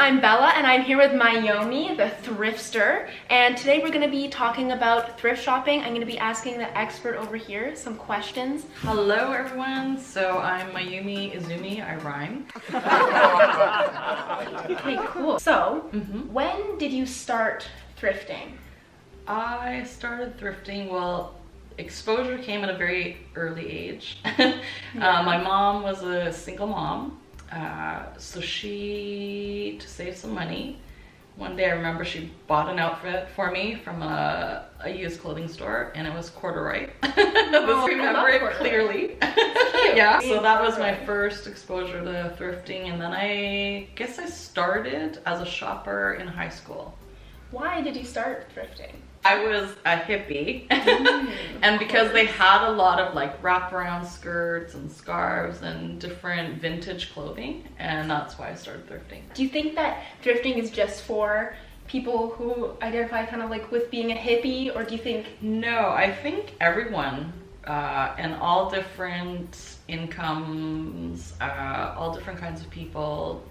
I'm Bella and I'm here with Mayumi, the Thriftster, and today we're going to be talking about thrift shopping. I'm going to be asking the expert over here some questions. Hello everyone, so I'm Mayumi Izumi, I rhyme. Okay, cool. So, when did you start thrifting? I started thrifting, well, exposure came at a very early age. My mom was a single mom. So to save some money, one day I remember she bought an outfit for me from a used clothing store, and it was corduroy. I remember it clearly. Yeah, so that was my first exposure to thrifting, and then I guess I started as a shopper in high school. Why did you start thrifting? I was a hippie, and because they had a lot of like wraparound skirts and scarves and different vintage clothing, and that's why I started thrifting. Do you think that thrifting is just for people who identify kind of like with being a hippie, or do you think? No, I think everyone and all different incomes, all different kinds of people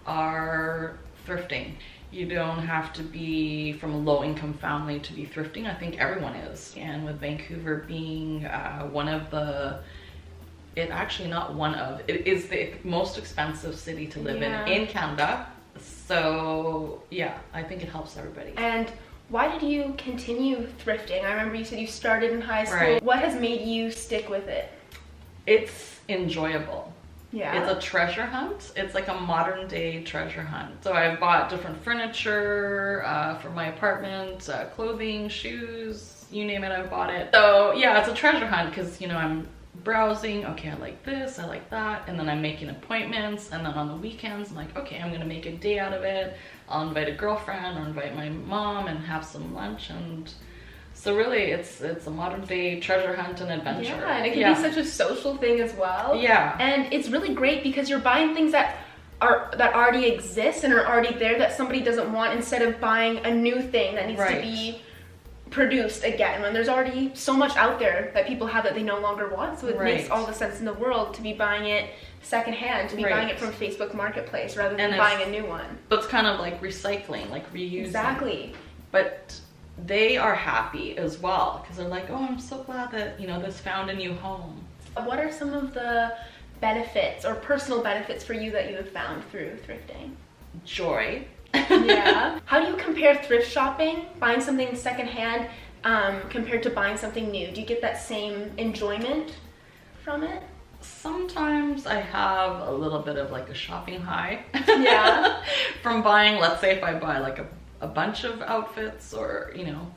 are thrifting. You don't have to be from a low-income family to be thrifting. I think everyone is. And with Vancouver being one of the, it is the most expensive city to live in Canada. So yeah, I think it helps everybody. And why did you continue thrifting? I remember you said you started in high school. Right. What has made you stick with it? It's enjoyable. Yeah. It's a treasure hunt. It's like a modern day treasure hunt. So I bought different furniture for my apartment, clothing, shoes, you name it, I bought it. So yeah, it's a treasure hunt because, you know, I'm browsing, okay, I like this, I like that, and then I'm making appointments, and then on the weekends, I'm like, okay, I'm gonna make a day out of it. I'll invite a girlfriend or invite my mom and have some lunch, and so really, it's a modern day treasure hunt and adventure. Yeah, and it can be such a social thing as well. Yeah. And it's really great because you're buying things that already exist and are already there that somebody doesn't want, instead of buying a new thing that needs to be produced again when there's already so much out there that people have that they no longer want. So it makes all the sense in the world to be buying it secondhand, to be buying it from Facebook Marketplace rather than buying a new one. So it's kind of like recycling, like reusing. Exactly. But they are happy as well because they're like, oh, I'm so glad that, you know, this found a new home. What are some of the benefits or personal benefits for you that you have found through thrifting? Joy. Yeah. How do you compare thrift shopping, buying something secondhand, compared to buying something new? Do you get that same enjoyment from it? Sometimes I have a little bit of like a shopping high. Yeah. From buying, let's say if I buy like a bunch of outfits or, you know,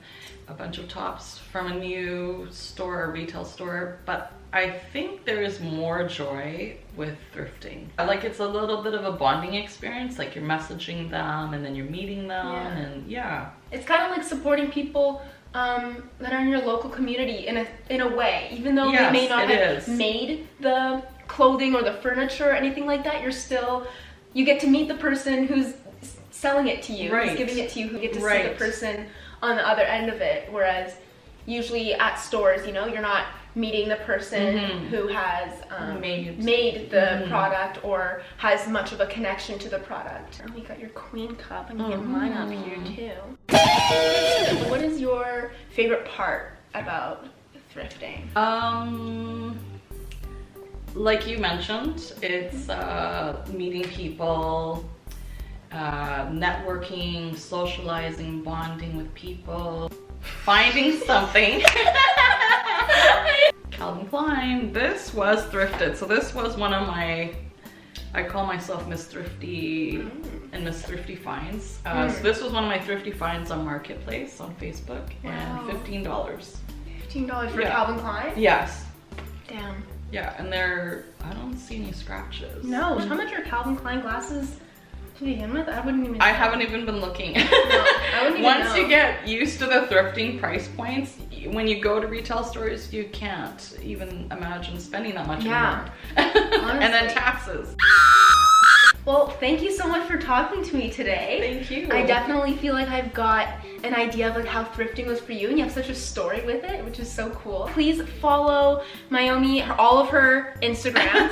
a bunch of tops from a new store or retail store, but I think there is more joy with thrifting. Like, it's a little bit of a bonding experience, like you're messaging them and then you're meeting them, and it's kind of like supporting people that are in your local community in a way, even though they may not have made the clothing or the furniture or anything like that. You get to meet the person who's selling it to you, who's giving it to you, who get to see the person on the other end of it. Whereas usually at stores, you know, you're not meeting the person who has made the product or has much of a connection to the product. Oh, you got your queen cup, and you get mine up here too. What is your favorite part about thrifting? Like you mentioned, it's meeting people, networking, socializing, bonding with people, finding something. Calvin Klein, this was thrifted. So this was one of my, I call myself Miss Thrifty and Miss Thrifty Finds. So this was one of my thrifty finds on Marketplace on Facebook, and $15. $15 for Calvin Klein? Yes. Damn. Yeah, and I don't see any scratches. No, how much are Calvin Klein glasses to begin with? I haven't even been looking. No, I wouldn't even Once you get used to the thrifting price points, when you go to retail stores, you can't even imagine spending that much anymore. And then taxes. Well, thank you so much for talking to me today. Thank you. I definitely feel like I've got an idea of like how thrifting was for you, and you have such a story with it, which is so cool. Please follow Mayumi, all of her Instagrams.